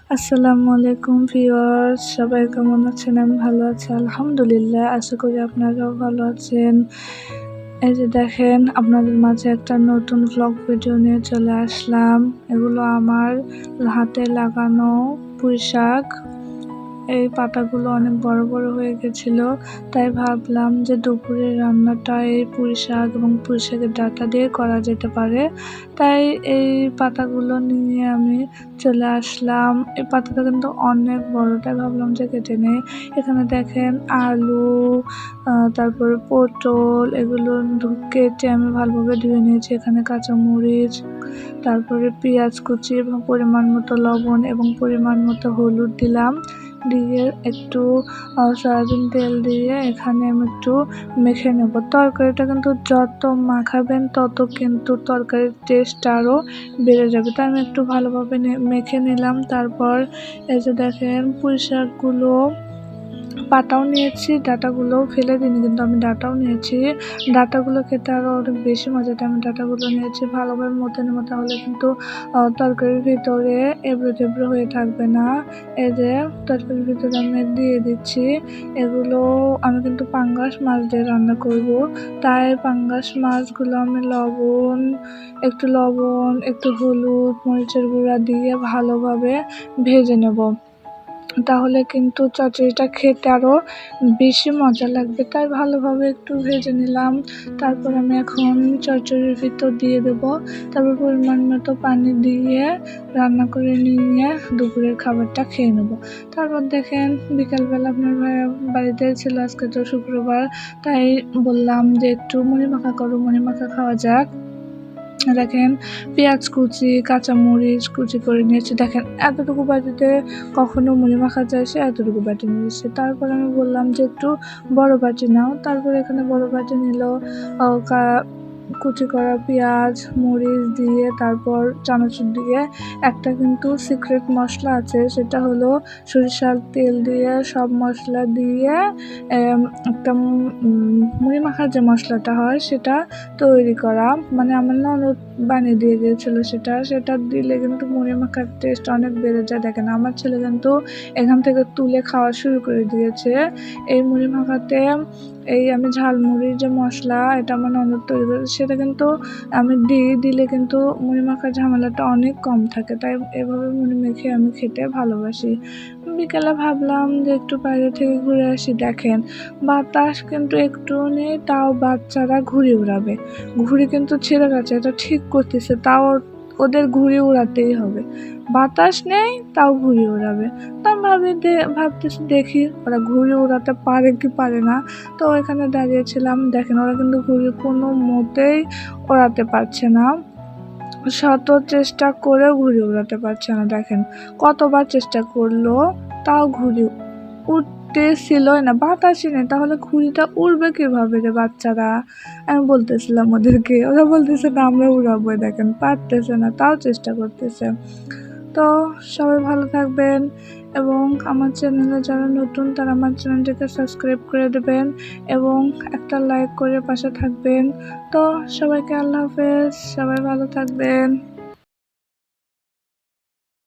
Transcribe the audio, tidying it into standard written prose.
আসসালামু আলাইকুম ভিউয়ার্স, সবাই কেমন আছেন? আমি ভালো আছি আলহামদুলিল্লাহ। আশা করি আপনারাও ভালো আছেন। এই যে দেখেন, আপনাদের মাঝে একটা নতুন ভ্লগ ভিডিও নিয়ে চলে আসলাম। এগুলো আমার হাতে লাগানো পুঁইশাক। এই পাতাগুলো অনেক বড় বড় হয়ে গেছিল, তাই ভাবলাম যে দুপুরের রান্নাটা এই পুঁইশাক এবং পুঁইশাকের ডাঁটা দিয়ে করা যেতে পারে। তাই এই পাতাগুলো নিয়ে আমি চলে আসলাম। এই পাতাটা কিন্তু অনেক বড়, তাই ভাবলাম যে কেটে নেই। এখানে দেখেন আলু, তারপরে পটল, এগুলো কেটে আমি ভালোভাবে ধুয়ে নিয়েছি। এখানে কাঁচামরিচ, তারপরে পেঁয়াজ কুচি এবং পরিমাণ মতো লবণ এবং পরিমাণ মতো হলুদ দিলাম। দিয়ে একটু সয়াবিন তেল দিয়ে এখানে আমি একটু মেখে নেব। তরকারিটা কিন্তু যত মাখাবেন তত কিন্তু তরকারির টেস্ট আরও বেড়ে যাবে। তাই আমি একটু ভালোভাবে মেখে নিলাম। তারপর এই যে দেখেন, পুঁইশাকগুলো পাতাও নিয়েছি, ডাঁটাগুলোও ফেলে দিইনি, কিন্তু আমি ডাঁটাও নিয়েছি। ডাঁটাগুলো খেতে আরও অনেক বেশি মজা, তাই আমি ডাঁটাগুলো নিয়েছি। ভালোভাবে মথে নেবো, তাহলে কিন্তু তরকারির ভিতরে এবড়ো থেবড়ো হয়ে থাকবে না। এই যে তরকারির ভিতরে আমি দিয়ে দিচ্ছি। এগুলো আমি কিন্তু পাঙ্গাস মাছ দিয়ে রান্না করব, তাই পাঙ্গাস মাছগুলো আমি একটু লবণ, একটু হলুদ, মরিচের গুঁড়া দিয়ে ভালোভাবে ভেজে নেব। তাহলে কিন্তু চচ্চড়িটা খেতে আরও বেশি মজা লাগবে, তাই ভালোভাবে একটু ভেজে নিলাম। তারপর আমি এখন চচ্চড়ির ভিতর দিয়ে দেবো। তারপর পরিমাণ মতো পানি দিয়ে রান্না করে নিয়ে দুপুরের খাবারটা খেয়ে নেব। তারপর দেখেন, বিকালবেলা আপনার ভাইয়া বাড়িতে ছিল, আজকে তো শুক্রবার, তাই বললাম যে একটু মুড়ি মাখা করো, মুড়ি মাখা খাওয়া যাক। দেখেন, পেঁয়াজ কুচি, কাঁচামরিচ কুচি করে নিয়েছি। দেখেন, এতটুকু বাটিতে কখনো মুড়ি মাখা যায়, সে এতটুকু বাটি নিয়েছে। তারপর আমি বললাম যে একটু বড় বাটি নাও। তারপর এখানে বড় বাটি নিল। কুচি করা পেঁয়াজ, মরিচ দিয়ে, তারপর চানাচুর দিয়ে একটা কিন্তু সিক্রেট মশলা আছে, সেটা হলো সরিষার তেল দিয়ে সব মশলা দিয়ে একটা মুড়ি মাখার যে মশলাটা হয় সেটা তৈরি করা। মানে আমার ননদ বানিয়ে দিয়ে দিয়েছিল সেটা দিলে কিন্তু মুড়ি মাখার টেস্ট অনেক বেড়ে যায়। দেখেন, আমার ছেলে কিন্তু এখান থেকে তুলে খাওয়া শুরু করে দিয়েছে। এই মুড়ি মাখাতে আমি ঝালমুড়ির যে মশলা, এটা আমার ননদ তৈরি করেছে, সেটা কিন্তু আমি দিলে কিন্তু মুড়ি মাখার ঝামেলাটা অনেক কম থাকে। তাই এভাবে মুড়ি মেখে আমি খেতে ভালোবাসি। বিকেলে ভাবলাম যে একটু বাইরে থেকে ঘুরে আসি। দেখেন, বাতাস কিন্তু একটু নেই, তাও বাচ্চারা ঘুড়ি উড়াবে। ঘুড়ি কিন্তু ছেড়ে গেছে, এটা ঠিক করতেছে, তাও ওদের ঘুড়ি উড়াতেই হবে। বাতাস নেই, তাও ঘুড়ি উড়াবে। তো আমি ভাবতেছি দেখি ওরা ঘুড়ি উড়াতে পারে কি পারে না। তো এখানে দাঁড়িয়েছিলাম, দেখেন ওরা কিন্তু ঘুড়ি কোনো মতেই ওড়াতে পারছে না। শত চেষ্টা করেও ঘুড়ি উড়াতে পারছে না। দেখেন, কতবার চেষ্টা করলো, তাও ঘুড়ি উঠতেছিলই না, বাতাসই নেই, তাহলে ঘুড়িটা উড়বে কিভাবে রে বাচ্চারা? আমি বলতেছিলাম ওদেরকে, ওরা বলতেছে না আমরা উড়াবো। দেখেন, পারতেছে না, তাও চেষ্টা করতেছে। তো সবাই ভালো থাকবেন, এবং আমার চ্যানেলে যারা নতুন তারা আমার চ্যানেলটিকে সাবস্ক্রাইব করে দেবেন এবং একটা লাইক করে পাশে থাকবেন। তো সবাইকে আল্লাহ হাফেজ, সবাই ভালো থাকবেন।